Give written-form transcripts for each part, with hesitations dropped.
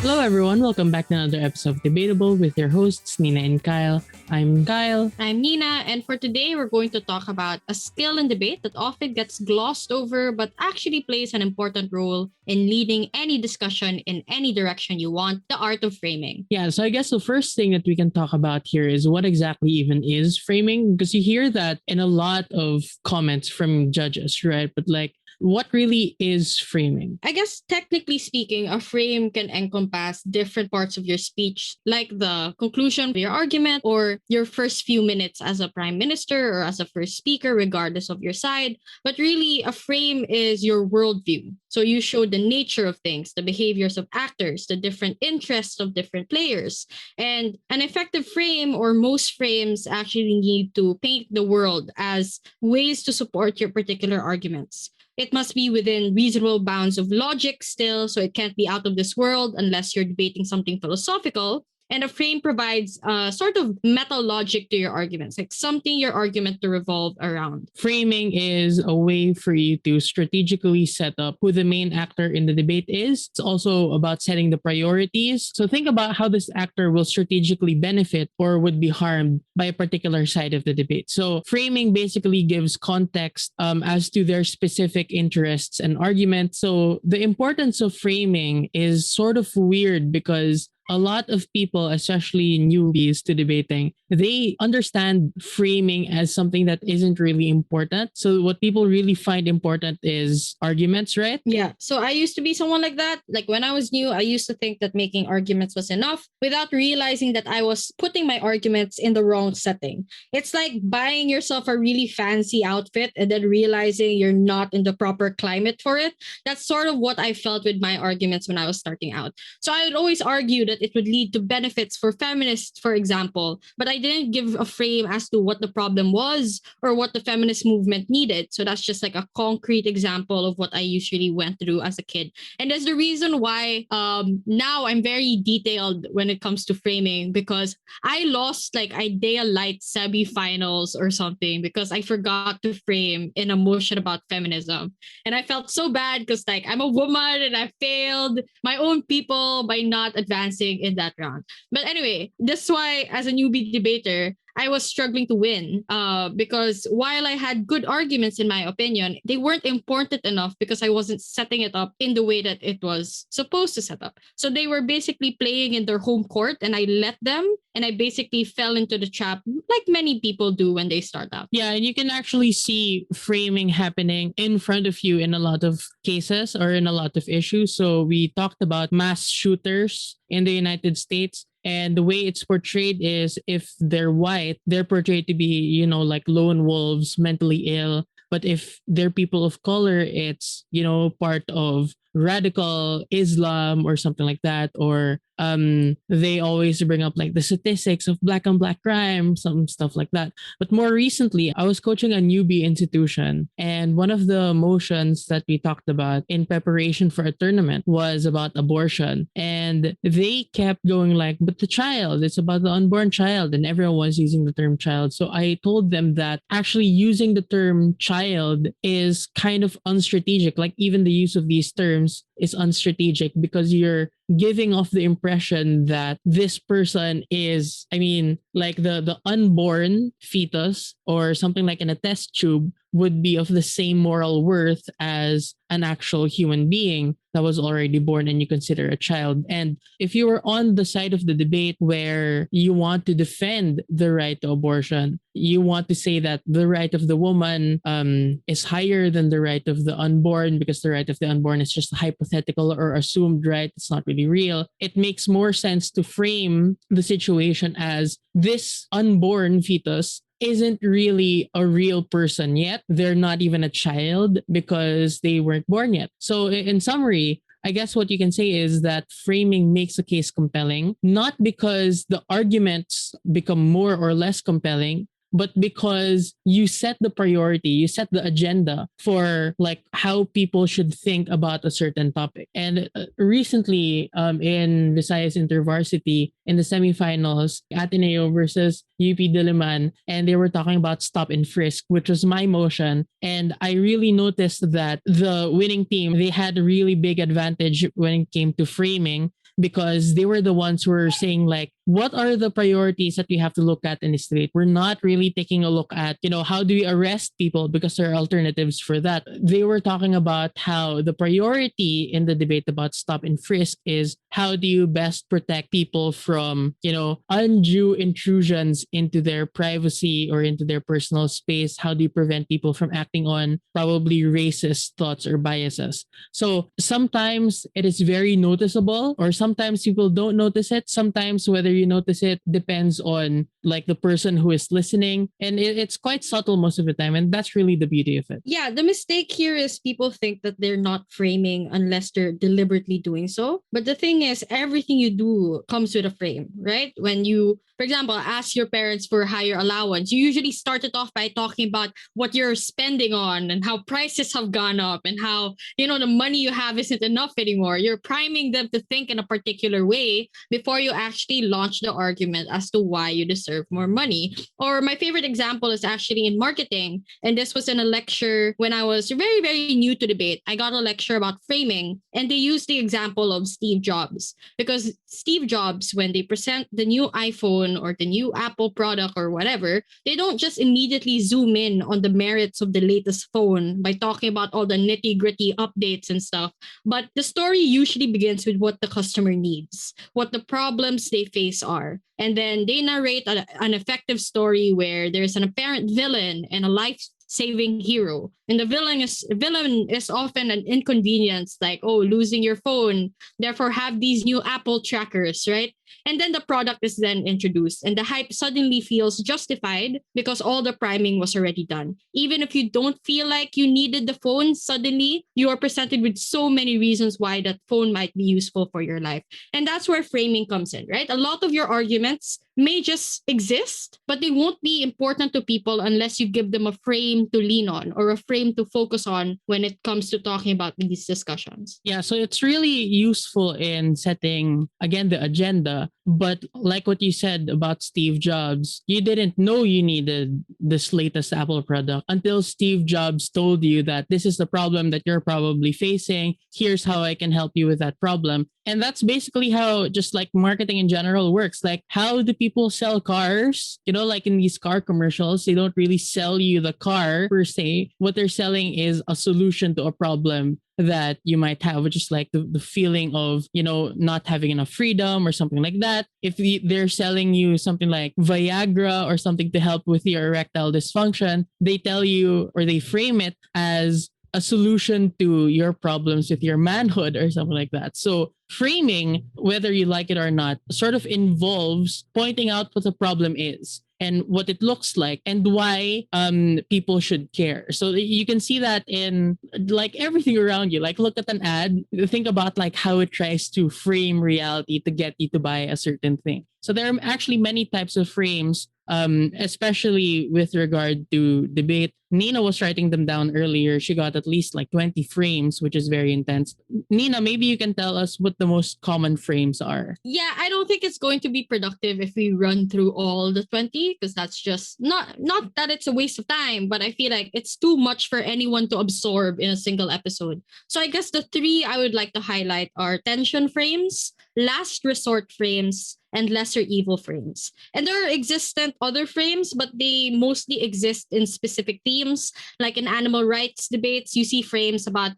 Hello, everyone. Welcome back to another episode of Debatable with your hosts, Nina and Kyle. I'm Kyle. I'm Nina, and for today, we're going to talk about a skill in debate that often gets glossed over but actually plays an important role in leading any discussion in any direction you want, the art of framing. Yeah, so I guess the first thing that we can talk about here is what exactly even is framing, because you hear that in a lot of comments from judges, right? But what really is framing? I guess technically speaking, a frame can encompass different parts of your speech, like the conclusion of your argument or your first few minutes as a prime minister or as a first speaker, regardless of your side. But really, a frame is your worldview. So you show the nature of things, the behaviors of actors, the different interests of different players. And an effective frame, or most frames, actually need to paint the world as ways to support your particular arguments. It must be within reasonable bounds of logic still, so it can't be out of this world unless you're debating something philosophical. And a frame provides a sort of meta logic to your arguments, like something your argument to revolve around. Framing is a way for you to strategically set up who the main actor in the debate is. It's also about setting the priorities. So think about how this actor will strategically benefit or would be harmed by a particular side of the debate. So framing basically gives context as to their specific interests and arguments. So the importance of framing is sort of weird because a lot of people, especially newbies to debating, they understand framing as something that isn't really important. So what people really find important is arguments, right? Yeah. So I used to be someone like that. Like when I was new, I used to think that making arguments was enough without realizing that I was putting my arguments in the wrong setting. It's like buying yourself a really fancy outfit and then realizing you're not in the proper climate for it. That's sort of what I felt with my arguments when I was starting out. So I would always argue that it would lead to benefits for feminists, for example, but I didn't give a frame as to what the problem was or what the feminist movement needed. So that's just like a concrete example of what I usually went through as a kid. And that's the reason why now I'm very detailed when it comes to framing, because I lost like Idea Light semi-finals or something because I forgot to frame in a motion about feminism. And I felt so bad because like I'm a woman and I failed my own people by not advancing in that round. But anyway, that's why as a newbie debater, I was struggling to win because while I had good arguments, in my opinion, they weren't important enough because I wasn't setting it up in the way that it was supposed to set up. So they were basically playing in their home court and I let them, and I basically fell into the trap like many people do when they start out. Yeah, and you can actually see framing happening in front of you in a lot of cases or in a lot of issues. So we talked about mass shooters in the United States. And the way it's portrayed is if they're white, they're portrayed to be, like lone wolves, mentally ill. But if they're people of color, it's, part of radical Islam or something like that. Or they always bring up like the statistics of black on black crime, some stuff like that. But more recently, I was coaching a newbie institution, and one of the motions that we talked about in preparation for a tournament was about abortion. And they kept going like, but the child, it's about the unborn child, and everyone was using the term child. So I told them that actually using the term child is kind of unstrategic. Like even the use of these terms is unstrategic because you're giving off the impression that this person is, like the unborn fetus or something like in a test tube would be of the same moral worth as an actual human being that was already born and you consider a child. And if you were on the side of the debate where you want to defend the right to abortion, you want to say that the right of the woman is higher than the right of the unborn because the right of the unborn is just a hypothetical or assumed right. It's not really real. It makes more sense to frame the situation as this unborn fetus isn't really a real person yet. They're not even a child because they weren't born yet. So in summary, I guess what you can say is that framing makes a case compelling, not because the arguments become more or less compelling, but because you set the priority, you set the agenda for like how people should think about a certain topic. And recently, in Visayas Intervarsity in the semifinals, Ateneo versus UP Diliman, and they were talking about stop and frisk, which was my motion. And I really noticed that the winning team, they had a really big advantage when it came to framing because they were the ones who were saying like, what are the priorities that we have to look at in the state? We're not really taking a look at, how do we arrest people because there are alternatives for that. They were talking about how the priority in the debate about stop and frisk is how do you best protect people from, undue intrusions into their privacy or into their personal space? How do you prevent people from acting on probably racist thoughts or biases? So sometimes it is very noticeable, or sometimes people don't notice it. Sometimes whether you notice it depends on like the person who is listening. And it's quite subtle most of the time. And that's really the beauty of it. Yeah, the mistake here is people think that they're not framing unless they're deliberately doing so. But the thing is, everything you do comes with a frame, right? When you, for example, ask your parents for higher allowance, you usually start it off by talking about what you're spending on and how prices have gone up and how, the money you have isn't enough anymore. You're priming them to think in a particular way before you actually launch the argument as to why you deserve more money. Or my favorite example is actually in marketing. And this was in a lecture when I was very, very new to debate. I got a lecture about framing, and they used the example of Steve Jobs. Because Steve Jobs, when they present the new iPhone or the new Apple product or whatever, they don't just immediately zoom in on the merits of the latest phone by talking about all the nitty gritty updates and stuff. But the story usually begins with what the customer needs, what the problems they face are. And then they narrate an effective story where there's an apparent villain and a life-saving hero. And the villain is often an inconvenience, like, oh, losing your phone, therefore have these new Apple trackers, right? And then the product is then introduced, and the hype suddenly feels justified because all the priming was already done. Even if you don't feel like you needed the phone, suddenly you are presented with so many reasons why that phone might be useful for your life. And that's where framing comes in, right? A lot of your arguments may just exist, but they won't be important to people unless you give them a frame to lean on or a frame to focus on when it comes to talking about these discussions. Yeah, so it's really useful in setting, again, the agenda. But like what you said about Steve Jobs, you didn't know you needed this latest Apple product until Steve Jobs told you that this is the problem that you're probably facing. Here's how I can help you with that problem. And that's basically how just like marketing in general works. Like, how do people sell cars? Like in these car commercials, they don't really sell you the car per se. What they're selling is a solution to a problem that you might have, which is like the feeling of, not having enough freedom or something like that. If they're selling you something like Viagra or something to help with your erectile dysfunction, they tell you, or they frame it as a solution to your problems with your manhood or something like that. So framing, whether you like it or not, sort of involves pointing out what the problem is and what it looks like and why people should care. So you can see that in like everything around you. Like, look at an ad, think about like how it tries to frame reality to get you to buy a certain thing. So there are actually many types of frames, especially with regard to debate. Nina was writing them down earlier. She got at least like 20 frames, which is very intense. Nina, maybe you can tell us what the most common frames are. Yeah, I don't think it's going to be productive if we run through all the 20, because that's just not that it's a waste of time, but I feel like it's too much for anyone to absorb in a single episode. So I guess the three I would like to highlight are tension frames, last resort frames, and lesser evil frames. And there are existent other frames, but they mostly exist in specific themes. Like in animal rights debates, you see frames about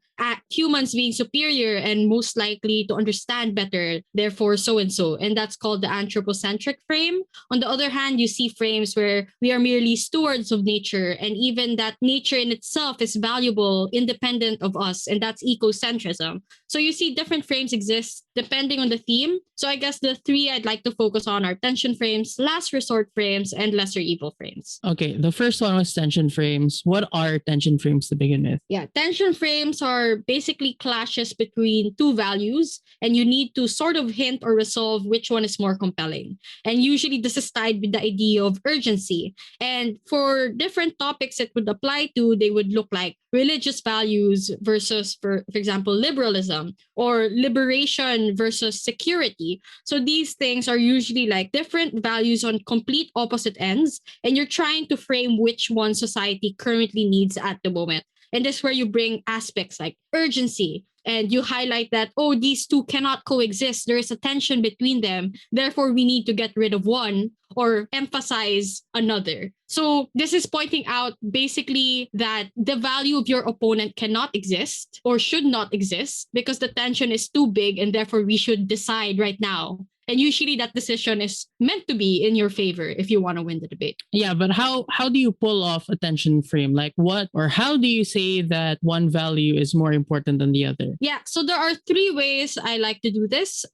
humans being superior and most likely to understand better, therefore so and so. And that's called the anthropocentric frame. On the other hand, you see frames where we are merely stewards of nature, and even that nature in itself is valuable independent of us, and that's ecocentrism. So you see different frames exist depending on the theme. So I guess the three I'd like to focus on are tension frames, last resort frames, and lesser evil frames. Okay, the first one was tension frames. What are tension frames to begin with? Yeah, tension frames are basically clashes between two values, and you need to sort of hint or resolve which one is more compelling. And usually this is tied with the idea of urgency. And for different topics it would apply to, they would look like religious values versus, for example, liberalism, or liberation versus security. So these things are usually like different values on complete opposite ends, and you're trying to frame which one society currently needs at the moment. And this is where you bring aspects like urgency. and you highlight that, oh, these two cannot coexist. There is a tension between them. Therefore, we need to get rid of one or emphasize another. So this is pointing out basically that the value of your opponent cannot exist or should not exist because the tension is too big, and therefore we should decide right now. And usually that decision is meant to be in your favor if you want to win the debate. Yeah, but how do you pull off a tension frame? Like what or how do you say that one value is more important than the other? Yeah, so there are three ways I like to do this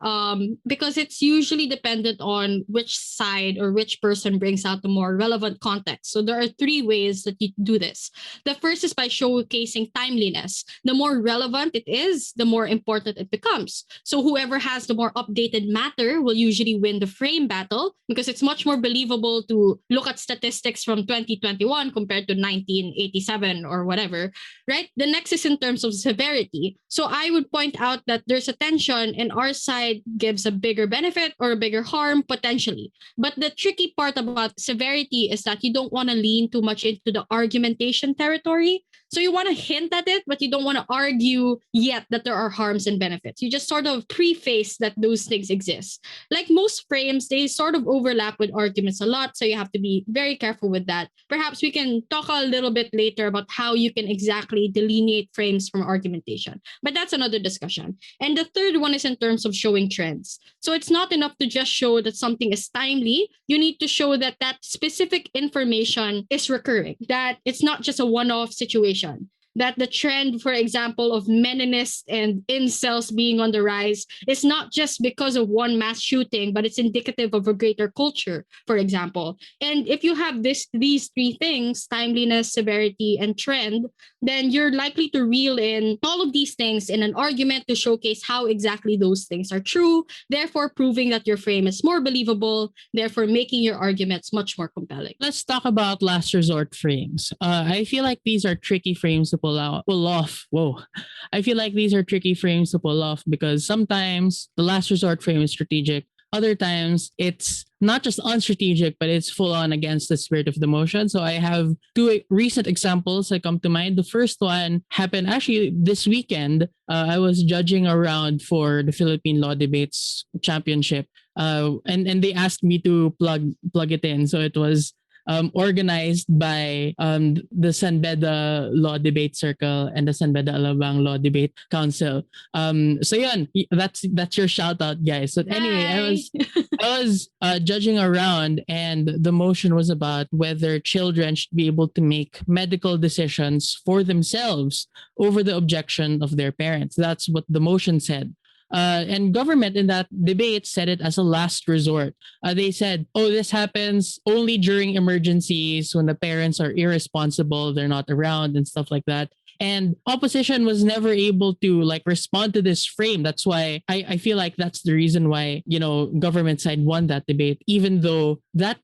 because it's usually dependent on which side or which person brings out the more relevant context. So there are three ways that you do this. The first is by showcasing timeliness. The more relevant it is, the more important it becomes. So whoever has the more updated matter will usually win the frame battle because it's much more believable to look at statistics from 2021 compared to 1987 or whatever, right? The next is in terms of severity. So I would point out that there's a tension and our side gives a bigger benefit or a bigger harm potentially. But the tricky part about severity is that you don't want to lean too much into the argumentation territory. So you want to hint at it, but you don't want to argue yet that there are harms and benefits. You just sort of preface that those things exist. Like most frames, they sort of overlap with arguments a lot. So you have to be very careful with that. Perhaps we can talk a little bit later about how you can exactly delineate frames from argumentation. But that's another discussion. And the third one is in terms of showing trends. So it's not enough to just show that something is timely. You need to show that that specific information is recurring, that it's not just a one-off situation. That the trend, for example, of meninists and incels being on the rise is not just because of one mass shooting, but it's indicative of a greater culture, for example. And if you have these three things, timeliness, severity, and trend, then you're likely to reel in all of these things in an argument to showcase how exactly those things are true, therefore proving that your frame is more believable, therefore making your arguments much more compelling. Let's talk about last resort frames. I feel like these are tricky frames to pull off. Whoa. I feel like these are tricky frames to pull off because sometimes the last resort frame is strategic. Other times it's not just unstrategic, but it's full on against the spirit of the motion. So I have two recent examples that come to mind. The first one happened actually this weekend. I was judging around for the Philippine Law Debates Championship, and they asked me to plug it in. So it was organized by the San Beda Law Debate Circle and the San Beda Alabang Law Debate Council. So yun, that's your shout out, guys. So anyway, I was judging around, and the motion was about whether children should be able to make medical decisions for themselves over the objection of their parents. That's what the motion said. And government in that debate said it as a last resort. They said, oh, this happens only during emergencies when the parents are irresponsible, they're not around and stuff like that. And opposition was never able to like respond to this frame. That's why I feel like that's the reason why, government side won that debate, even though that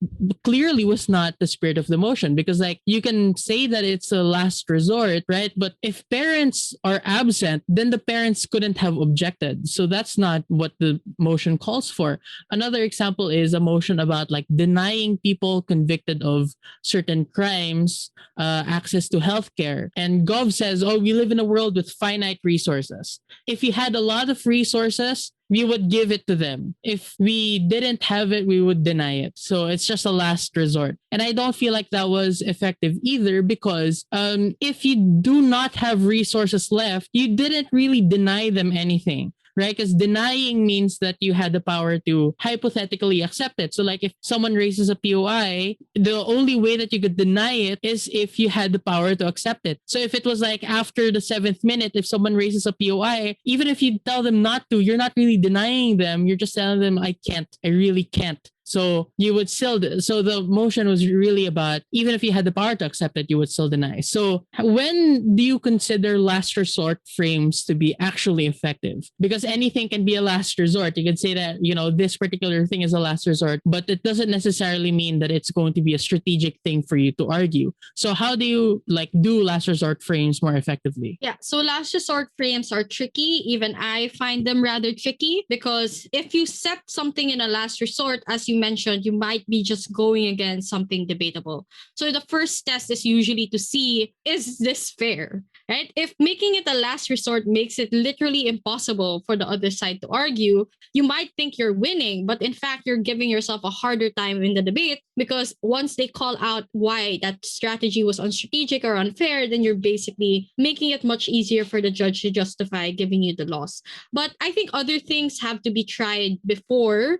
clearly was not the spirit of the motion. Because like you can say that it's a last resort, right? But if parents are absent, then the parents couldn't have objected. So that's not what the motion calls for. Another example is a motion about like denying people convicted of certain crimes access to healthcare. And Gov says, oh, we live in a world with finite resources. If we had a lot of resources, we would give it to them. If we didn't have it, we would deny it. So it's just a last resort. And I don't feel like that was effective either because if you do not have resources left, you didn't really deny them anything. Right? Because denying means that you had the power to hypothetically accept it. So like if someone raises a POI, the only way that you could deny it is if you had the power to accept it. So if it was like after the 7th minute, if someone raises a POI, even if you tell them not to, you're not really denying them. You're just telling them, I can't. I really can't. So you would still, so the motion was really about, even if you had the power to accept it, you would still deny. So when do you consider last resort frames to be actually effective? Because anything can be a last resort. You can say that, this particular thing is a last resort, but it doesn't necessarily mean that it's going to be a strategic thing for you to argue. So how do you do last resort frames more effectively? Yeah, so last resort frames are tricky. Even I find them rather tricky because if you set something in a last resort, as you you mentioned, you might be just going against something debatable. So the first test is usually to see, is this fair? Right? If making it a last resort makes it literally impossible for the other side to argue, you might think you're winning, but in fact, you're giving yourself a harder time in the debate because once they call out why that strategy was unstrategic or unfair, then you're basically making it much easier for the judge to justify giving you the loss. But I think other things have to be tried before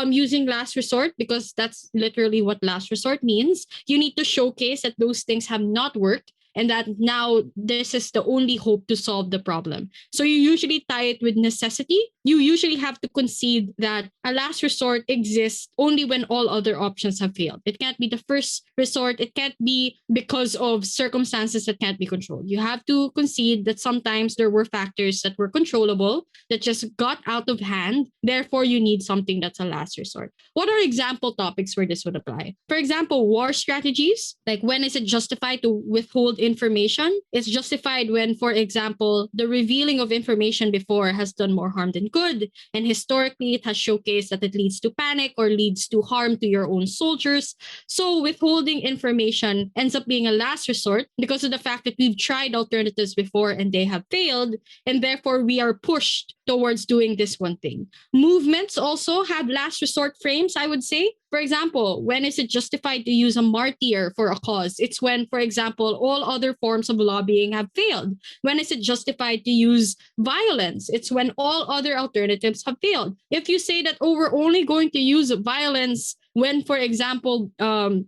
using last resort, because that's literally what last resort means. You need to showcase that those things have not worked and that now this is the only hope to solve the problem. So you usually tie it with necessity. You usually have to concede that a last resort exists only when all other options have failed. It can't be the first resort. It can't be because of circumstances that can't be controlled. You have to concede that sometimes there were factors that were controllable that just got out of hand. Therefore, you need something that's a last resort. What are example topics where this would apply? For example, war strategies. Like, when is it justified to withhold information? It's justified when, for example, the revealing of information before has done more harm than good. And historically, it has showcased that it leads to panic or leads to harm to your own soldiers. So withholding information ends up being a last resort because of the fact that we've tried alternatives before and they have failed. And therefore, we are pushed towards doing this one thing. Movements also have last resort frames, I would say. For example, when is it justified to use a martyr for a cause? It's when, for example, all other forms of lobbying have failed. When is it justified to use violence? It's when all other alternatives have failed. If you say that, oh, we're only going to use violence when, for example,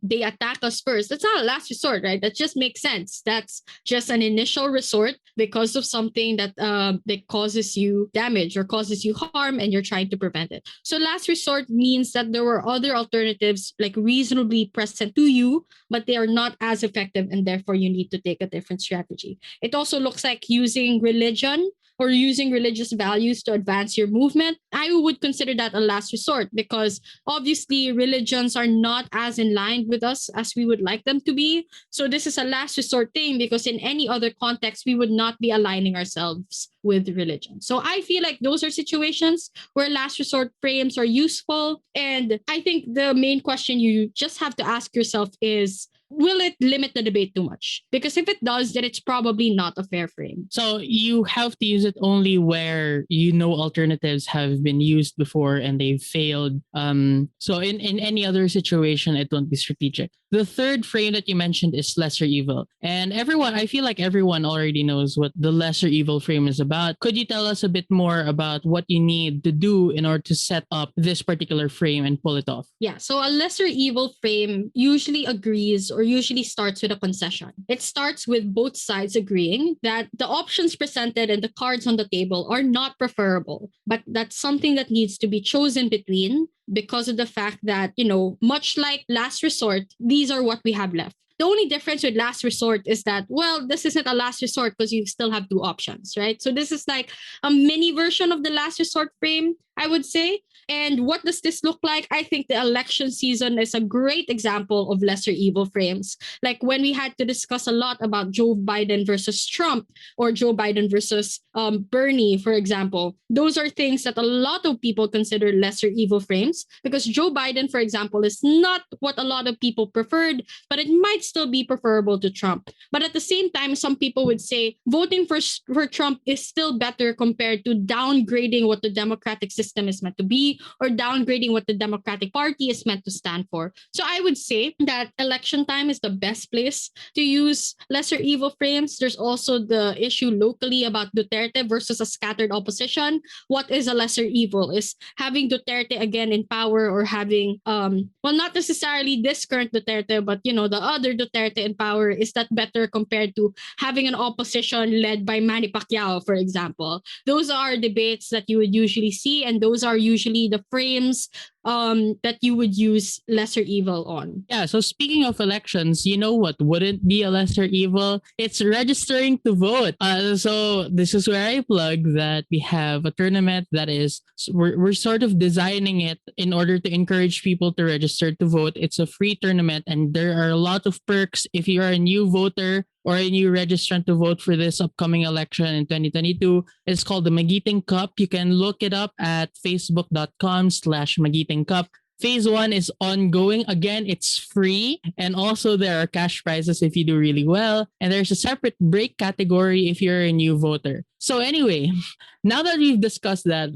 they attack us first, that's not a last resort, right? That just makes sense. That's just an initial resort because of something that causes you damage or causes you harm, and you're trying to prevent it. So last resort means that there were other alternatives like reasonably present to you, but they are not as effective, and therefore you need to take a different strategy. It also looks like using religion or using religious values to advance your movement. I would consider that a last resort because obviously religions are not as in line with us as we would like them to be. So this is a last resort thing because in any other context, we would not be aligning ourselves with religion. So I feel like those are situations where last resort frames are useful. And I think the main question you just have to ask yourself is, will it limit the debate too much? Because if it does, then it's probably not a fair frame. So you have to use it only where you know alternatives have been used before and they've failed. So in any other situation, it won't be strategic. The third frame that you mentioned is lesser evil. And I feel like everyone already knows what the lesser evil frame is about. Could you tell us a bit more about what you need to do in order to set up this particular frame and pull it off? Yeah, so a lesser evil frame usually agrees or usually starts with a concession. It starts with both sides agreeing that the options presented and the cards on the table are not preferable, but that's something that needs to be chosen between because of the fact that, much like last resort, these are what we have left. The only difference with last resort is that, well, this isn't a last resort because you still have two options, right? So this is like a mini version of the last resort frame, I would say. And what does this look like? I think the election season is a great example of lesser evil frames. Like when we had to discuss a lot about Joe Biden versus Trump or Joe Biden versus Bernie, for example. Those are things that a lot of people consider lesser evil frames because Joe Biden, for example, is not what a lot of people preferred, but it might still be preferable to Trump. But at the same time, some people would say voting for Trump is still better compared to downgrading what the democratic system is meant to be or downgrading what the Democratic Party is meant to stand for. So I would say that election time is the best place to use lesser evil frames. There's also the issue locally about Duterte versus a scattered opposition. What is a lesser evil? Is having Duterte again in power or having, not necessarily this current Duterte, but, the other Duterte in power, is that better compared to having an opposition led by Manny Pacquiao, for example? Those are debates that you would usually see, and those are usually the frames that you would use lesser evil on. Yeah, so speaking of elections, you know what wouldn't be a lesser evil? It's registering to vote. So this is where I plug that we have a tournament that is, we're sort of designing it in order to encourage people to register to vote. It's a free tournament and there are a lot of perks if you are a new voter or a new registrant to vote for this upcoming election in 2022. It's called the Magiting Cup. You can look it up at facebook.com/Magiting Cup. Phase 1 is ongoing. Again, it's free. And also there are cash prizes if you do really well. And there's a separate break category if you're a new voter. So anyway, now that we've discussed that,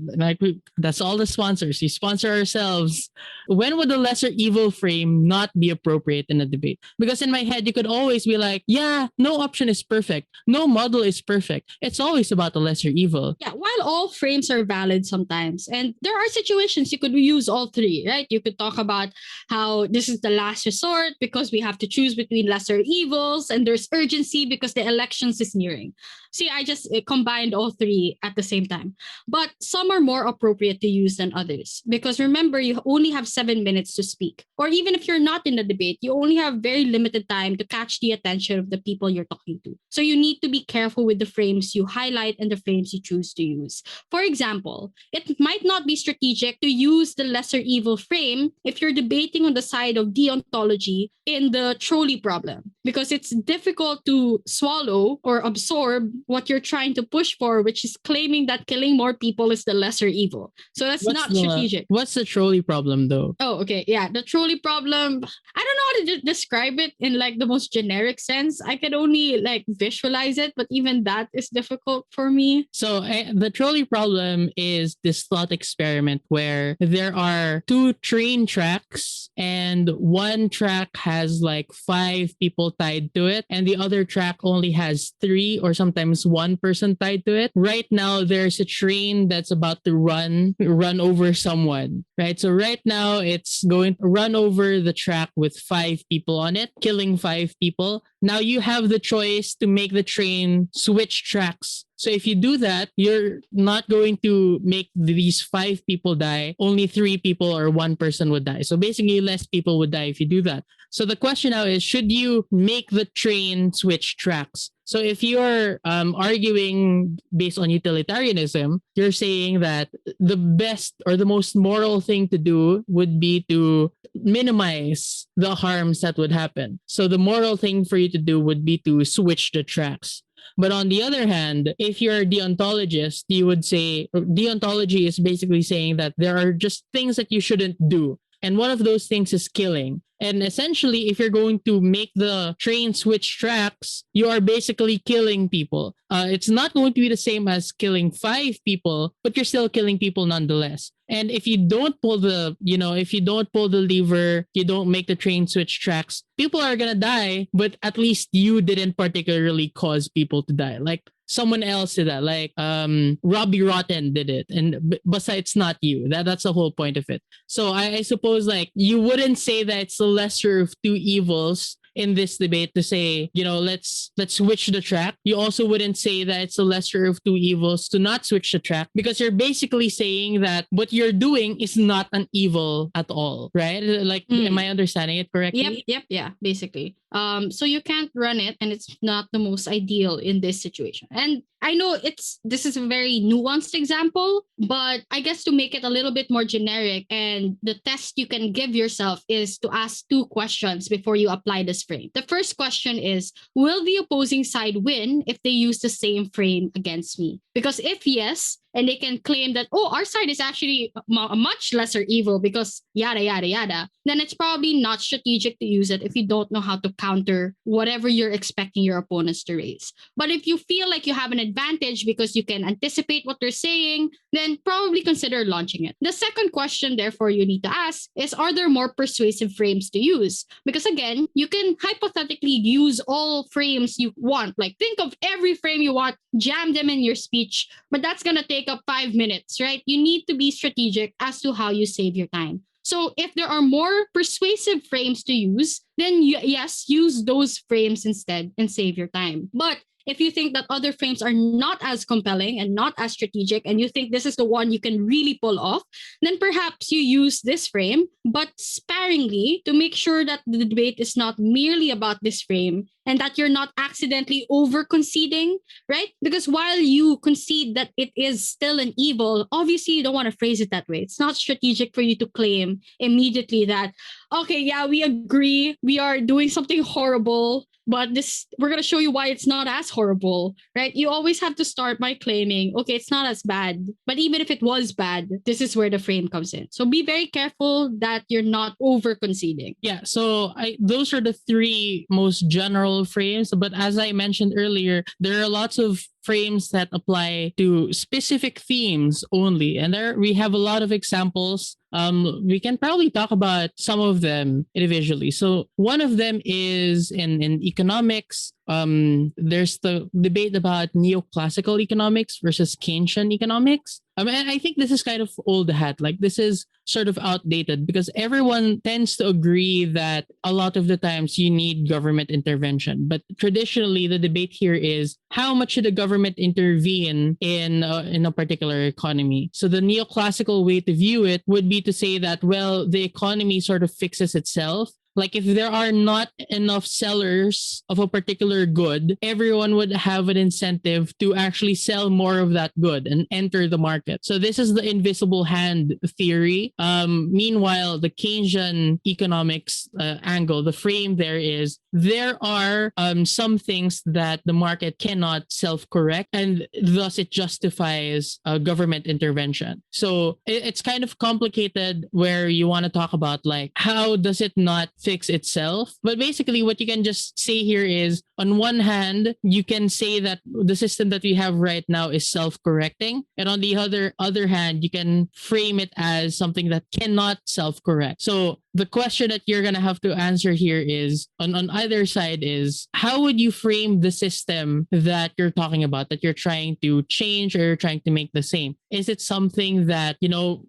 that's all the sponsors. We sponsor ourselves. When would the lesser evil frame not be appropriate in a debate? Because in my head, you could always be like, yeah, no option is perfect. No model is perfect. It's always about the lesser evil. Yeah, while all frames are valid sometimes, and there are situations you could use all three, right? You could talk about how this is the last resort because we have to choose between lesser evils, and there's urgency because the elections is nearing. See, I just combined all three at the same time. But some are more appropriate to use than others. Because remember, you only have 7 minutes to speak. Or even if you're not in the debate, you only have very limited time to catch the attention of the people you're talking to. So you need to be careful with the frames you highlight and the frames you choose to use. For example, it might not be strategic to use the lesser evil frame if you're debating on the side of deontology in the trolley problem, because it's difficult to swallow or absorb what you're trying to push for, which is claiming that killing more people is the lesser evil. So that's not strategic. What's the trolley problem though? Oh, okay. Yeah. The trolley problem, I don't know how to describe it in like the most generic sense. I could only like visualize it, but even that is difficult for me. So the trolley problem is this thought experiment where there are 2 train tracks and one track has like 5 people tied to it and the other track only has 3 or sometimes 1 person tied to it. Right now there's a train that's about to run over someone, right? So right now it's going to run over the track with 5 people on it, killing 5 people. Now you have the choice to make the train switch tracks. So if you do that, you're not going to make these 5 people die. Only 3 people or 1 person would die. So basically less people would die if you do that. So the question now is, should you make the train switch tracks? So if you're arguing based on utilitarianism, you're saying that the best or the most moral thing to do would be to minimize the harms that would happen. So the moral thing for you to do would be to switch the tracks. But on the other hand, if you're a deontologist, you would say deontology is basically saying that there are just things that you shouldn't do. And one of those things is killing. And essentially, if you're going to make the train switch tracks, you are basically killing people. It's not going to be the same as killing 5 people, but you're still killing people nonetheless. And if you don't pull the, if you don't pull the lever, you don't make the train switch tracks, people are going to die, but at least you didn't particularly cause people to die. Like someone else did that, like Robbie Rotten did it, and besides not you. That's the whole point of it. So I suppose like you wouldn't say that it's the lesser of 2 evils in this debate to say, let's switch the track. You also wouldn't say that it's the lesser of 2 evils to not switch the track, because you're basically saying that what you're doing is not an evil at all, right? Like, am I understanding it correctly? Yep, yeah, basically. So you can't run it, and it's not the most ideal in this situation. And I know this is a very nuanced example, but I guess to make it a little bit more generic, and the test you can give yourself is to ask 2 questions before you apply this frame. The first question is, will the opposing side win if they use the same frame against me? Because if yes, and they can claim that, our side is actually a much lesser evil because yada, yada, yada, then it's probably not strategic to use it if you don't know how to counter whatever you're expecting your opponents to raise. But if you feel like you have an advantage because you can anticipate what they're saying, then probably consider launching it. The second question, therefore, you need to ask is, are there more persuasive frames to use? Because again, you can hypothetically use all frames you want. Like think of every frame you want, jam them in your speech, but that's going to take up 5 minutes, right? You need to be strategic as to how you save your time. So if there are more persuasive frames to use, then yes, use those frames instead and save your time. But if you think that other frames are not as compelling and not as strategic, and you think this is the one you can really pull off, then perhaps you use this frame, but sparingly, to make sure that the debate is not merely about this frame and that you're not accidentally over conceding, right? Because while you concede that it is still an evil, obviously you don't want to phrase it that way. It's not strategic for you to claim immediately that, okay, yeah, we agree, we are doing something horrible, but this we're gonna show you why it's not as horrible, right? You always have to start by claiming, okay, it's not as bad. But even if it was bad, this is where the frame comes in. So be very careful that you're not over conceding. Yeah, so those are the three most general frames. But as I mentioned earlier, there are lots of frames that apply to specific themes only, and there we have a lot of examples. We can probably talk about some of them individually. So one of them is in economics. There's the debate about neoclassical economics versus Keynesian economics. And I think this is kind of old hat. Like this is sort of outdated because everyone tends to agree that a lot of the times you need government intervention. But traditionally, the debate here is how much should the government intervene in a particular economy. So the neoclassical way to view it would be to say that, well, the economy sort of fixes itself. Like if there are not enough sellers of a particular good, everyone would have an incentive to actually sell more of that good and enter the market. So this is the invisible hand theory. Meanwhile, the Keynesian economics angle, the frame there is there are some things that the market cannot self-correct, and thus it justifies government intervention. So it's kind of complicated where you want to talk about like how does it not fix itself. But basically what you can just say here is on one hand, you can say that the system that we have right now is self-correcting. And on the other hand, you can frame it as something that cannot self-correct. So the question that you're going to have to answer here is on either side is how would you frame the system that you're talking about, that you're trying to change or you're trying to make the same? Is it something that,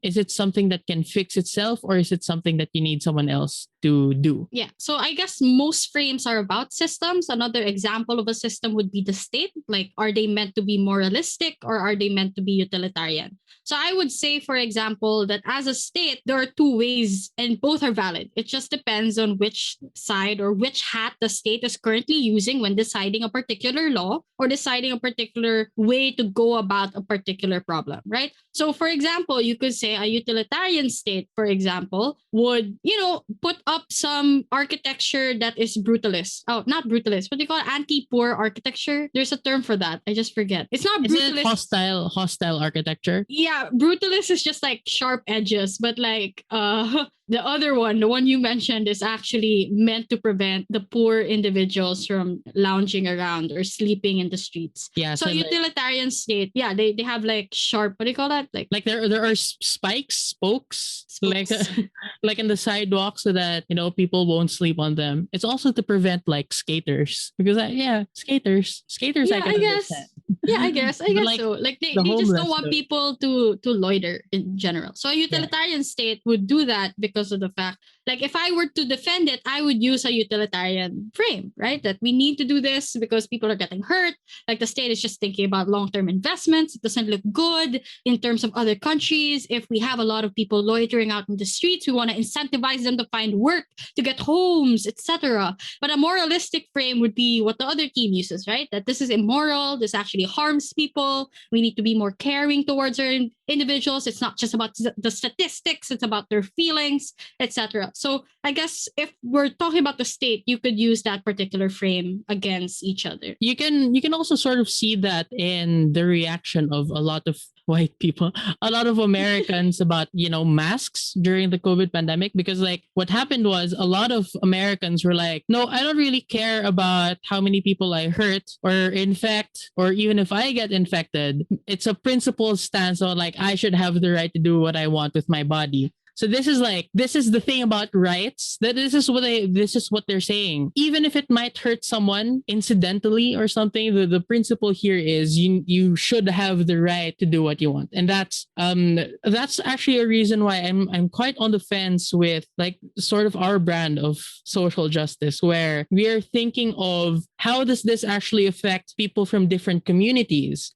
is it something that can fix itself, or is it something that you need someone else to do? Yeah. So I guess most frames are about systems. Another example of a system would be the state. Like, are they meant to be moralistic or are they meant to be utilitarian? So I would say, for example, that as a state, there are two ways and both are valid. It just depends on which side or which hat the state is currently using when deciding a particular law or deciding a particular way to go about a particular problem, right? So, for example, you could say a utilitarian state, for example, would, put up some architecture that is brutalist. Oh, not brutalist. What do you call it? Anti-poor architecture? There's a term for that. I just forget. It's not brutalist. Is it hostile architecture? Yeah, brutalist is just like sharp edges, but like the other one, the one you mentioned, is actually meant to prevent the poor individuals from lounging around or sleeping in the streets. Yeah. So utilitarian state, yeah, they have like sharp, what do you call that? Like there are spokes. Like in the sidewalk so that people won't sleep on them. It's also to prevent like skaters because skaters. Yeah, I guess. Yeah, I guess Like, so. Like they the just don't homeless, want though. people to loiter in general. So a utilitarian state would do that because of the fact, like if I were to defend it, I would use a utilitarian frame, right? That we need to do this because people are getting hurt. Like the state is just thinking about long-term investments. It doesn't look good in terms of other countries. If we have a lot of people loitering out in the streets, we want to incentivize them to find work, to get homes, etc. But a moralistic frame would be what the other team uses, right? That this is immoral. This actually harms people. We need to be more caring towards our individuals. It's not just about the statistics. It's about their feelings, etc. So I guess if we're talking about the state, you could use that particular frame against each other. You can also sort of see that in the reaction of a lot of white people, a lot of Americans about, masks during the COVID pandemic, because like what happened was a lot of Americans were like, no, I don't really care about how many people I hurt or infect, or even if I get infected. It's a principled stance on like, I should have the right to do what I want with my body. So this is the thing about rights, that this is what they're saying. Even if it might hurt someone incidentally or something, the principle here is you should have the right to do what you want. And that's actually a reason why I'm quite on the fence with like sort of our brand of social justice, where we are thinking of how does this actually affect people from different communities?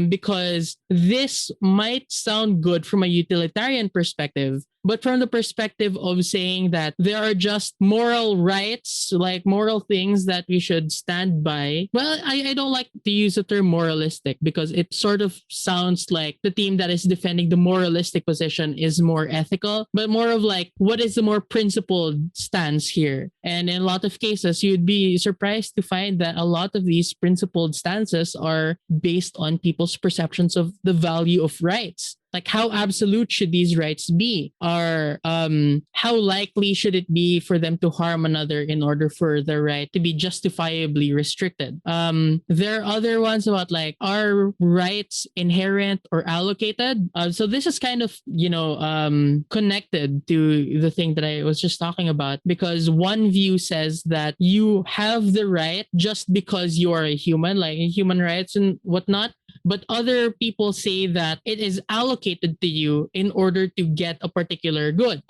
Because this might sound good from a utilitarian perspective, but from the perspective of saying that there are just moral rights, like moral things that we should stand by. Well, I don't like to use the term moralistic because it sort of sounds like the team that is defending the moralistic position is more ethical, but more of like, what is the more principled stance here? And in a lot of cases, you'd be surprised to find that a lot of these principled stances are based on people's perceptions of the value of rights. Like, how absolute should these rights be? Or how likely should it be for them to harm another in order for the right to be justifiably restricted? There are other ones about like, are rights inherent or allocated? So this is kind of, connected to the thing that I was just talking about, because one view says that you have the right just because you are a human, like human rights and whatnot. But other people say that it is allocated to you in order to get a particular good.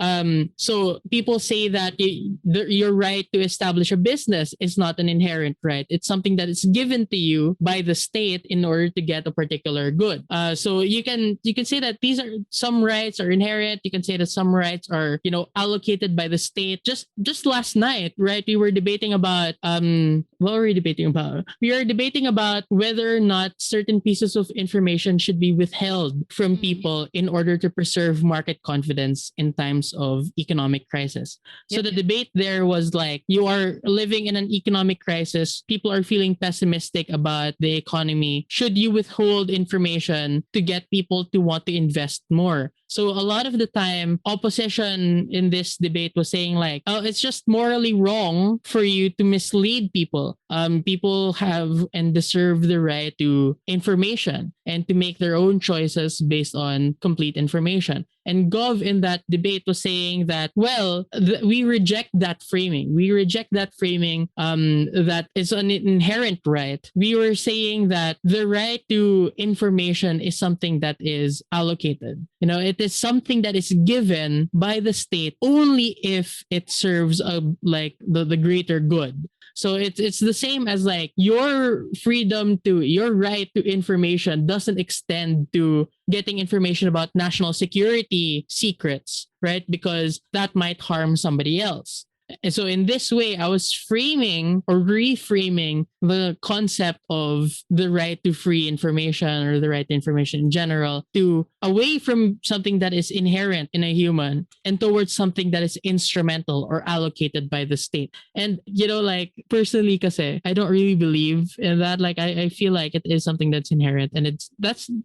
So people say that your right to establish a business is not an inherent right. It's something that is given to you by the state in order to get a particular good. So you can say that these are some rights are inherent. You can say that some rights are allocated by the state. Just last night, right? We were debating about what were we debating about? We are debating about whether or not certain pieces of information should be withheld from people in order to preserve market confidence in times of economic crisis. So Yep. the debate there was like, you are living in an economic crisis. People are feeling pessimistic about the economy. Should you withhold information to get people to want to invest more? So a lot of the time, opposition in this debate was saying like, oh, it's just morally wrong for you to mislead people. People have and deserve the right to information and to make their own choices based on complete information. And Gov in that debate was saying that, well, we reject that framing. We reject that framing that is an inherent right. We were saying that the right to information is something that is allocated. It is something that is given by the state only if it serves the greater good. So it's the same as like your right to information doesn't extend to getting information about national security secrets, right? Because that might harm somebody else. And so in this way, I was framing or reframing the concept of the right to free information or the right to information in general to away from something that is inherent in a human and towards something that is instrumental or allocated by the state. And, like personally, kasi, I don't really believe in that. Like, I feel like it is something that's inherent and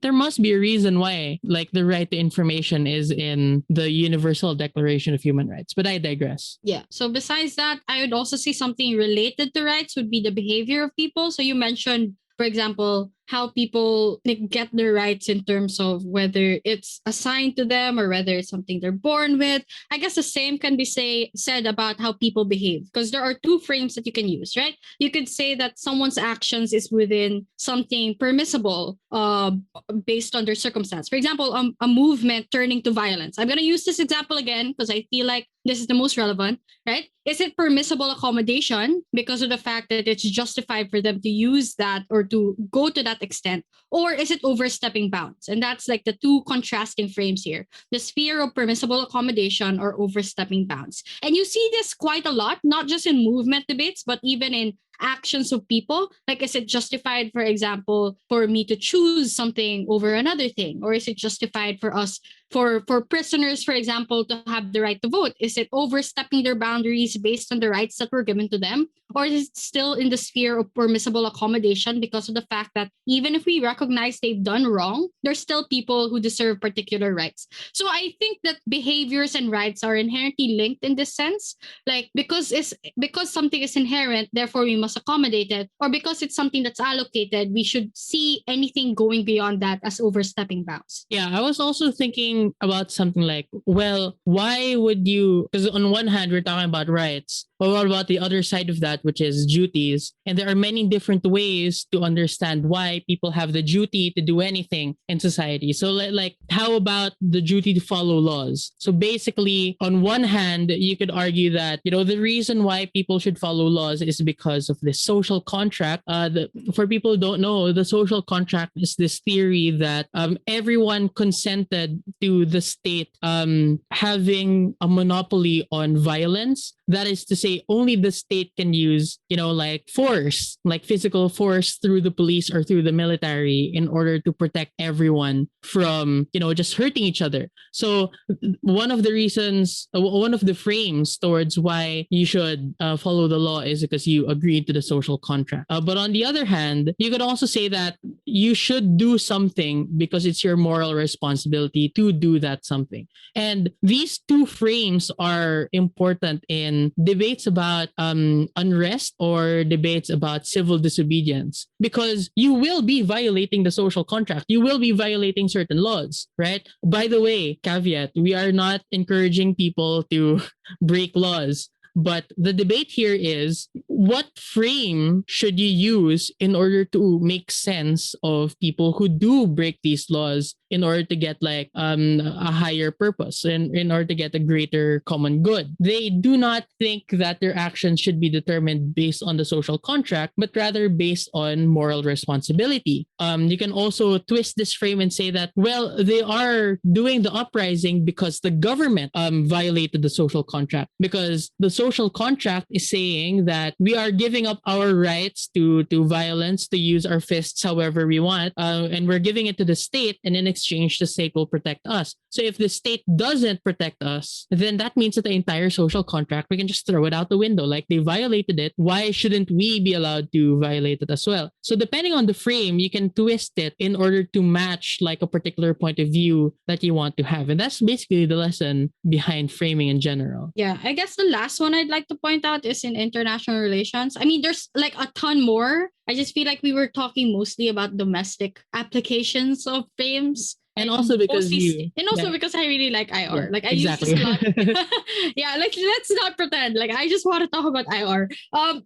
there must be a reason why like the right to information is in the Universal Declaration of Human Rights. But I digress. Yeah. So besides that, I would also say something related to rights would be the behavior of people. So you mentioned, for example, how people get their rights in terms of whether it's assigned to them or whether it's something they're born with. I guess the same can be said about how people behave, because there are two frames that you can use, right? You could say that someone's actions is within something permissible based on their circumstance. For example, a movement turning to violence. I'm going to use this example again because I feel like this is the most relevant, right? Is it permissible accommodation because of the fact that it's justified for them to use that or to go to that extent? Or is it overstepping bounds? And that's like the two contrasting frames here, the sphere of permissible accommodation or overstepping bounds. And you see this quite a lot, not just in movement debates, but even in actions of people. Like, is it justified, for example, for me to choose something over another thing? Or is it justified for us, for prisoners, for example, to have the right to vote? Is it overstepping their boundaries based on the rights that were given to them? Or is it still in the sphere of permissible accommodation because of the fact that even if we recognize they've done wrong, there's still people who deserve particular rights? So I think that behaviors and rights are inherently linked in this sense. Like, because something is inherent, therefore we must accommodate it, or because it's something that's allocated, we should see anything going beyond that as overstepping bounds. Yeah, I was also thinking about something like, well, why would you, because on one hand, we're talking about rights, but what about the other side of that, which is duties. And there are many different ways to understand why people have the duty to do anything in society. So, like, how about the duty to follow laws? So, basically, on one hand, you could argue that, the reason why people should follow laws is because of the social contract. For people who don't know, the social contract is this theory that everyone consented to the state having a monopoly on violence. That is to say, only the state can use, like force, like physical force through the police or through the military in order to protect everyone from, just hurting each other. So one of the frames towards why you should follow the law is because you agreed to the social contract. But on the other hand, you could also say that you should do something because it's your moral responsibility to do that something. And these two frames are important in debates about unrest or debates about civil disobedience, because you will be violating the social contract. You will be violating certain laws, right? By the way, caveat, we are not encouraging people to break laws. But the debate here is, what frame should you use in order to make sense of people who do break these laws in order to get like a higher purpose and in order to get a greater common good? They do not think that their actions should be determined based on the social contract, but rather based on moral responsibility. You can also twist this frame and say that, well, they are doing the uprising because the government violated the social contract, because the social contract is saying that we are giving up our rights to violence, to use our fists however we want, and we're giving it to the state, and in exchange the state will protect us. So if the state doesn't protect us, then that means that the entire social contract, we can just throw it out the window. Like, they violated it, why shouldn't we be allowed to violate it as well? So depending on the frame, you can twist it in order to match like a particular point of view that you want to have. And that's basically the lesson behind framing in general. Yeah, I guess the last one I'd like to point out is in international relations. I mean, there's like a ton more. I just feel like we were talking mostly about domestic applications of frames. And also because because I really like IR. Yeah, like I exactly. use this a lot. Yeah, like let's not pretend. Like I just want to talk about IR.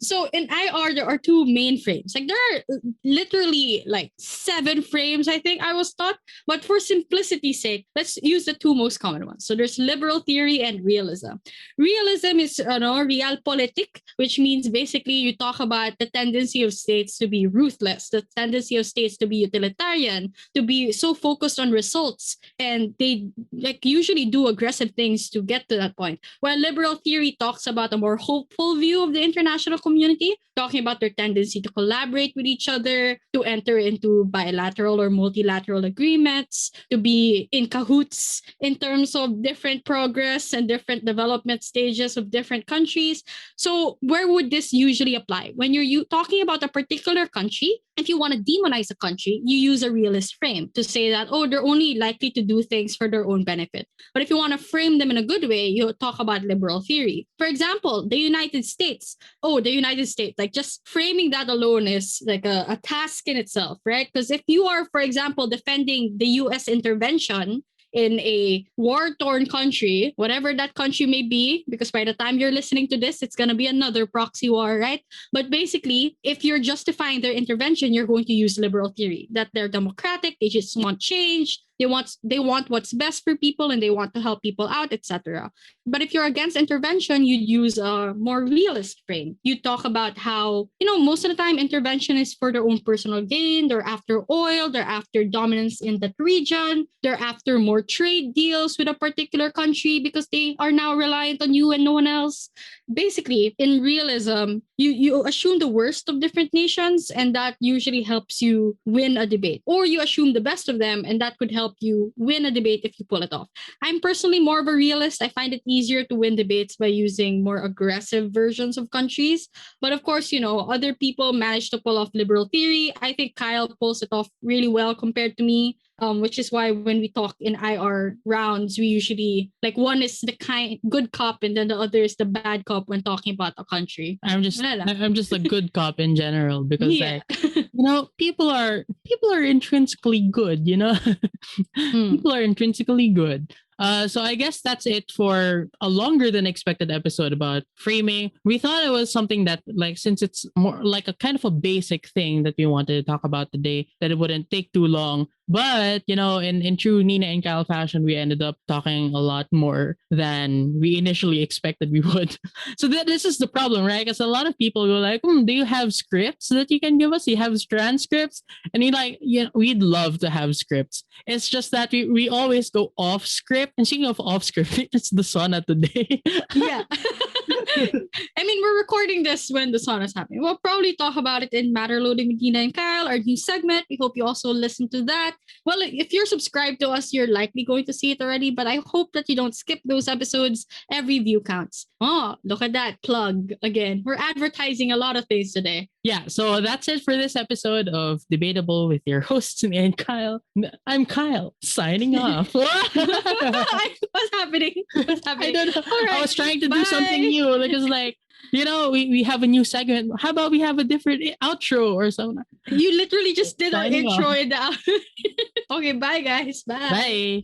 So in IR there are two main frames. Like there are literally like 7 frames, I think I was taught. But for simplicity's sake, let's use the two most common ones. So there's liberal theory and realism. Realism is realpolitik, which means basically you talk about the tendency of states to be ruthless, the tendency of states to be utilitarian, to be so focused on results, and they like usually do aggressive things to get to that point. While liberal theory talks about a more hopeful view of the international community, talking about their tendency to collaborate with each other, to enter into bilateral or multilateral agreements, to be in cahoots in terms of different progress and different development stages of different countries. So where would this usually apply? When you're talking about a particular country, if you want to demonize a country, you use a realist frame to say that, oh, they're only likely to do things for their own benefit. But if you want to frame them in a good way, you talk about liberal theory. For example, the United States. Oh, the United States. Like just framing that alone is like a task in itself, right? Because if you are, for example, defending the US intervention in a war-torn country, whatever that country may be, because by the time you're listening to this, it's going to be another proxy war, right? But basically, if you're justifying their intervention, you're going to use liberal theory, that they're democratic, they just want change, they want what's best for people, and they want to help people out, etc. But if you're against intervention, you'd use a more realist frame. You talk about how, most of the time intervention is for their own personal gain. They're after oil, they're after dominance in that region, they're after more trade deals with a particular country because they are now reliant on you and no one else. Basically, in realism, you assume the worst of different nations, and that usually helps you win a debate. Or you assume the best of them, and that could help you win a debate if you pull it off. I'm personally more of a realist. I find it easier to win debates by using more aggressive versions of countries. But of course, other people manage to pull off liberal theory. I think Kyle pulls it off really well compared to me. Which is why when we talk in IR rounds, we usually like one is the good cop and then the other is the bad cop when talking about a country. I'm just a good cop in general because people are intrinsically good, people are intrinsically good. So I guess that's it for a longer than expected episode about framing. We thought it was something that, like, since it's more like a kind of a basic thing that we wanted to talk about today, that it wouldn't take too long. But, in true Nina and Kyle fashion, we ended up talking a lot more than we initially expected we would. So this is the problem, right? Because a lot of people go like, do you have scripts that you can give us? Do you have transcripts? And we like, we'd love to have scripts. It's just that we always go off script. And speaking of off script, it's the sauna today. Yeah. I mean, we're recording this when the sauna's happening. We'll probably talk about it in Matter Loading with Dina and Kyle, our new segment. We hope you also listen to that. Well, if you're subscribed to us, you're likely going to see it already, but I hope that you don't skip those episodes. Every view counts. Oh, look at that plug again. We're advertising a lot of things today. Yeah, so that's it for this episode of Debatable with your hosts, me and Kyle. I'm Kyle, signing off. What's happening? What's happening? I don't know. All right, I was trying to do bye. something new because, like, we have a new segment. How about we have a different outro or something? You literally just did our Signing intro off. and the Okay, bye guys. Bye. Bye.